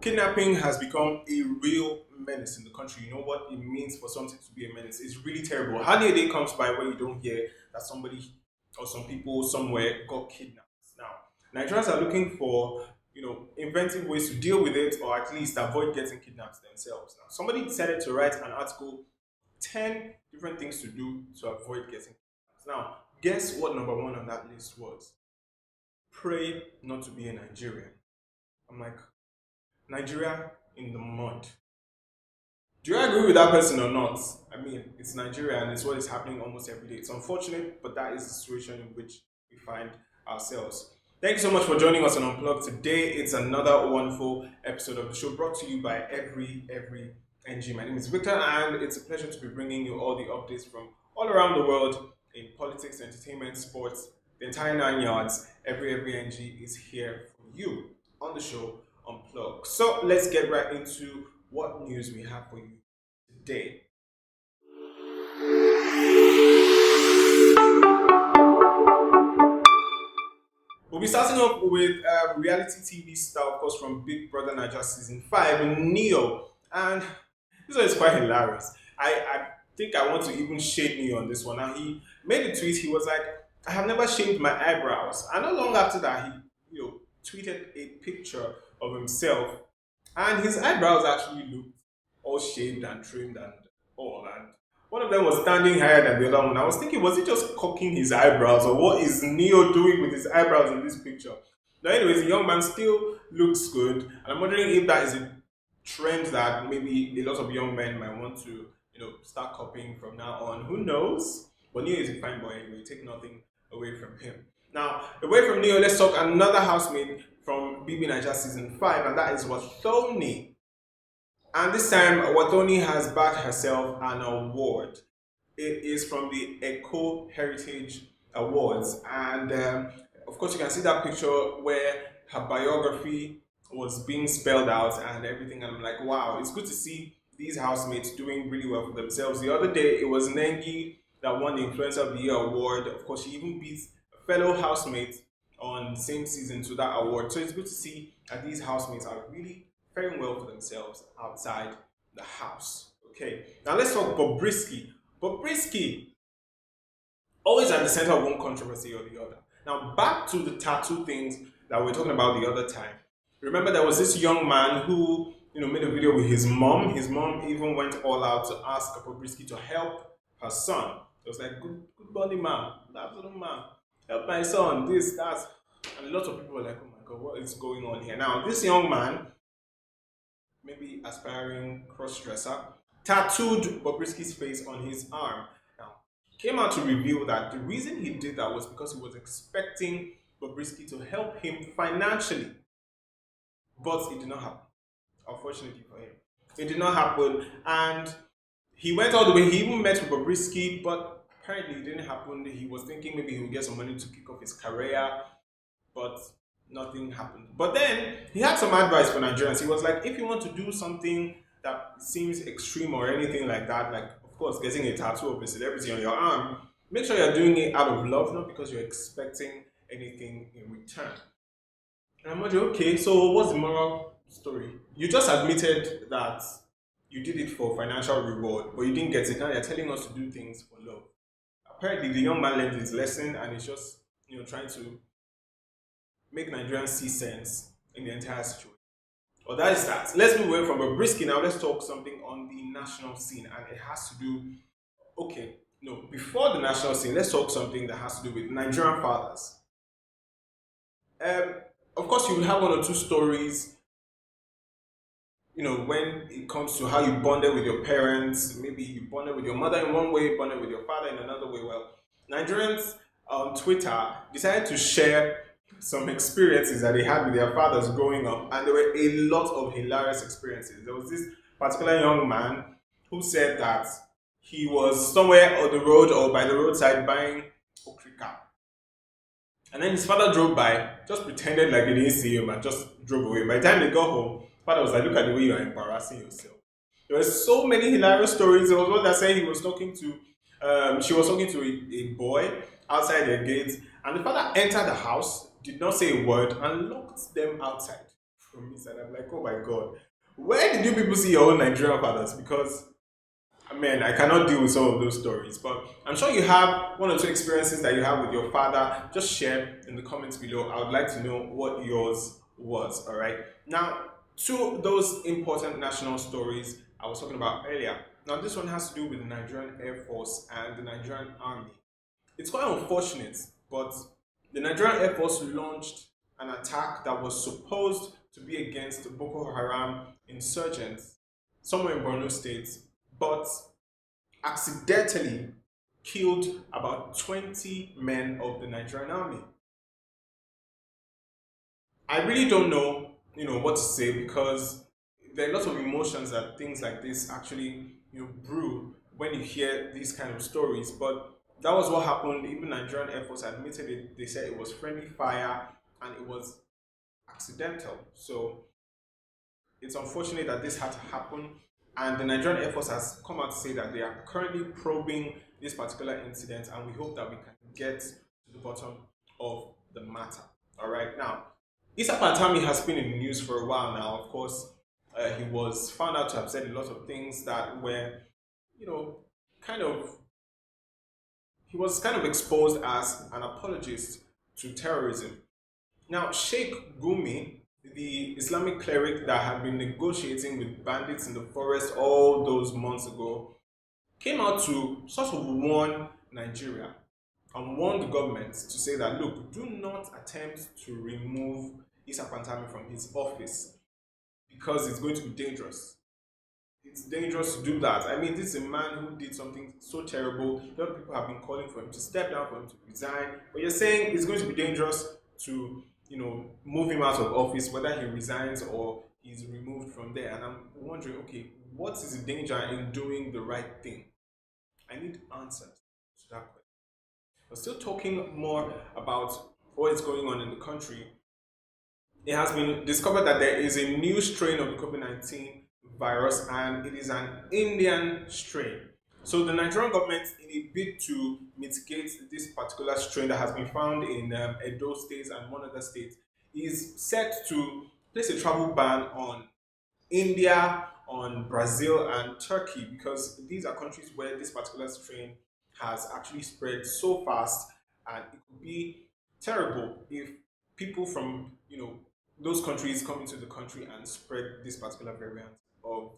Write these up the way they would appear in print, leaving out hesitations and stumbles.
Kidnapping has become a real menace in the country. You know what it means for something to be a menace? It's really terrible. Hardly a day comes by where you don't hear that somebody or some people somewhere got kidnapped. Now, Nigerians are looking for inventive ways to deal with it or at least avoid getting kidnapped themselves. Now, somebody decided to write an article, 10 different things to do to avoid getting kidnapped. Now, guess what number one on that list was? Pray not to be a Nigerian. I'm like, Nigeria in the mud. Do you agree with that person or not? I mean, it's Nigeria and it's what is happening almost every day. It's unfortunate, but that is the situation in which we find ourselves. Thank you so much for joining us on Unplug. Today, it's another wonderful episode of the show brought to you by every NG. My name is Victor, and it's a pleasure to be bringing you all the updates from all around the world in politics, entertainment, sports, the entire 9 yards. Every NG is here for you on the show Unplug. So let's get right into what news we have for you today. We'll be starting off with reality TV star, of course, from Big Brother Nigeria season 5, Neo. And this one is quite hilarious. I think I want to even shade Neo on this one. Now, he made a tweet, he was like, I have never shaved my eyebrows. And not long after that, he tweeted a picture of himself, and his eyebrows actually looked all shaved and trimmed and all. And one of them was standing higher than the other one. I was thinking, was he just cocking his eyebrows, or what is Neo doing with his eyebrows in this picture? Now, anyways, the young man still looks good, and I'm wondering if that is a trend that maybe a lot of young men might want to, start copying from now on. Who knows? But Neo is a fine boy anyway. Take nothing away from him. Now, away from Neo, let's talk another housemate from BB Nigeria season 5, and that is Wathoni. And this time, Wathoni has backed herself an award. It is from the Eco Heritage Awards, and of course, you can see that picture where her biography was being spelled out and everything. And I'm like, wow, it's good to see these housemates doing really well for themselves. The other day, it was Nengi that won the Influencer of the Year award. Of course, she even beat a fellow housemate on the same season to that award. So it's good to see that these housemates are really faring well for themselves outside the house. Okay, now let's talk Bobrisky. Bobrisky, always at the center of one controversy or the other. Now, back to the tattoo things that we were talking about the other time. Remember, there was this young man who, made a video with his mom. His mom even went all out to ask Bobrisky to help her son. It was like, good body, man. Absolute man. Help my son, this, that. And a lot of people were like, oh my God, what is going on here? Now, this young man, maybe aspiring cross-dresser, tattooed Bobrisky's face on his arm. Now, came out to reveal that the reason he did that was because he was expecting Bobrisky to help him financially. But it did not happen, unfortunately for him. It did not happen, and he went all the way. He even met with Bobrisky, but apparently it didn't happen. He was thinking maybe he would get some money to kick off his career, but nothing happened. But then he had some advice for Nigerians. He was like, if you want to do something that seems extreme or anything like that, like of course getting a tattoo of a celebrity on your arm, make sure you're doing it out of love, not because you're expecting anything in return. And I'm like, okay, so what's the moral story? You just admitted that you did it for financial reward, but you didn't get it. Now you're telling us to do things for love. Apparently, the young man learned his lesson, and he's just, trying to make Nigerians see sense in the entire situation. Well, that is that. Let's move away from Bobrisky now. Let's talk something on the national scene, and it has to do. Okay, no, before the national scene, let's talk something that has to do with Nigerian fathers. Um, of course, you will have one or two stories. When it comes to how you bonded with your parents, maybe you bonded with your mother in one way, bonded with your father in another way. Well, Nigerians on Twitter decided to share some experiences that they had with their fathers growing up, and there were a lot of hilarious experiences. There was this particular young man who said that he was somewhere on the road or by the roadside buying okrika, and then his father drove by, just pretended like he didn't see him and just drove away. By the time they got home, father was like, look at the way you're embarrassing yourself. There were so many hilarious stories. There was one that said he was talking to, she was talking to a boy outside their gate, and the father entered the house, did not say a word, and locked them outside. from inside. I'm like, oh my god, where did you people see your own Nigerian fathers? Because man, I cannot deal with some of those stories. But I'm sure you have one or two experiences that you have with your father. Just share in the comments below. I would like to know what yours was. All right. Now, to those important national stories I was talking about earlier. Now, this one has to do with the Nigerian Air Force and the Nigerian Army. It's quite unfortunate, but the Nigerian Air Force launched an attack that was supposed to be against Boko Haram insurgents somewhere in Borno State, but accidentally killed about 20 men of the Nigerian army. I really don't know, what to say because there are lots of emotions that things like this actually, brew when you hear these kind of stories. But that was what happened. Even Nigerian Air Force admitted it. They said it was friendly fire and it was accidental. So it's unfortunate that this had to happen. And the Nigerian Air Force has come out to say that they are currently probing this particular incident, and we hope that we can get to the bottom of the matter. All right, now, Issa Pantami has been in the news for a while now. Of course, he was found out to have said a lot of things that were, you know, kind of, he was kind of exposed as an apologist to terrorism. Now, Sheikh Gumi, the Islamic cleric that had been negotiating with bandits in the forest all those months ago, came out to sort of warn Nigeria and warn the government to say that, look, do not attempt to remove Issa Pantami from his office because it's going to be dangerous. It's dangerous to do that. I mean, this is a man who did something so terrible. A lot of people have been calling for him to step down, for him to resign. But you're saying it's going to be dangerous to, move him out of office, whether he resigns or he's removed from there. And I'm wondering, okay, what is the danger in doing the right thing? I need answers to that question. But still talking more about what is going on in the country, it has been discovered that there is a new strain of the COVID-19 virus and it is an Indian strain. So the Nigerian government, in a bid to mitigate this particular strain that has been found in Edo State and one other state, is set to place a travel ban on India, on Brazil, and Turkey because these are countries where this particular strain has actually spread so fast, and it could be terrible if people from those countries come into the country and spread this particular variant of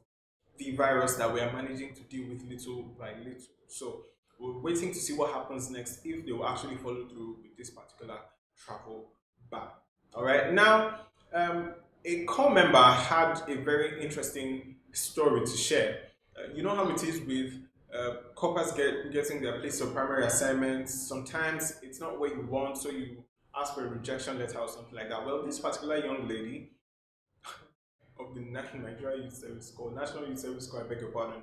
the virus that we are managing to deal with little by little. So we're waiting to see what happens next if they will actually follow through with this particular travel ban. All right, now a core member had a very interesting story to share. You know how it is with corpers getting their place of primary assignments. Sometimes it's not what you want, so you ask for a rejection letter or something like that. Well, this particular young lady of the National Nigerian Youth Service Corps, National Youth Service Corps, I beg your pardon,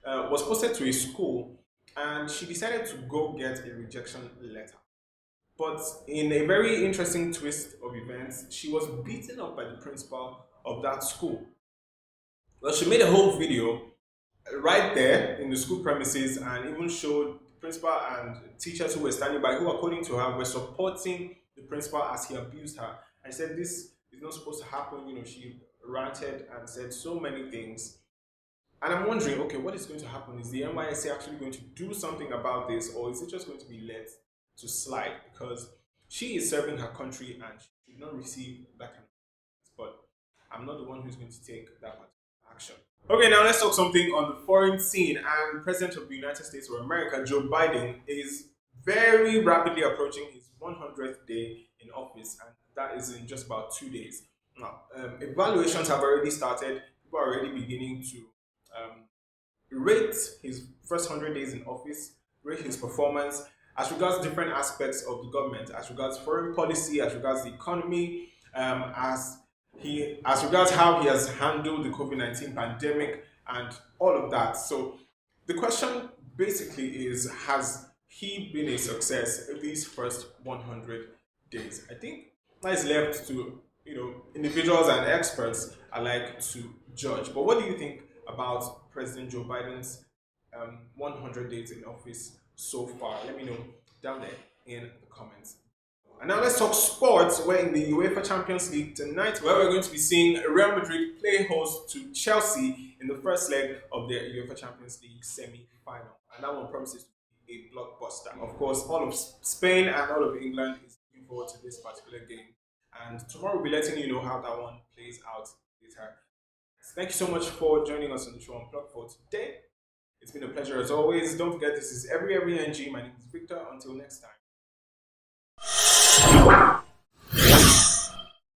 was posted to a school and she decided to go get a rejection letter. But in a very interesting twist of events, she was beaten up by the principal of that school. Well, she made a whole video right there in the school premises and even showed the principal and teachers who were standing by, who, according to her, were supporting the principal as he abused her. And said this is not supposed to happen. She ranted and said so many things. And I'm wondering, okay, what is going to happen? Is the NYSC actually going to do something about this, or is it just going to be let to slide? Because she is serving her country and she should not receive that kind of things. But I'm not the one who's going to take that particular action. Okay, now let's talk something on the foreign scene. And President of the United States of America, Joe Biden, is very rapidly approaching his 100th day in office, and that is in just about 2 days. Now, evaluations have already started. People are already beginning to um, rate his first 100 days in office, rate his performance as regards different aspects of the government, as regards foreign policy, as regards the economy, as regards how he has handled the COVID-19 pandemic and all of that. So the question basically is, has he been a success these first 100 days? I think that is left to individuals and experts alike to judge. But what do you think about President Joe Biden's 100 days in office so far? Let me know down there in the comments. And now let's talk sports. We're in the UEFA Champions League tonight, where we're going to be seeing Real Madrid play host to Chelsea in the first leg of the UEFA Champions League semi-final. And that one promises to be a blockbuster. Of course, all of Spain and all of England is looking forward to this particular game. And tomorrow we'll be letting you know how that one plays out later. Thank you so much for joining us on the show Unplug for today. It's been a pleasure as always. Don't forget, this is every NG. My name is Victor. Until next time.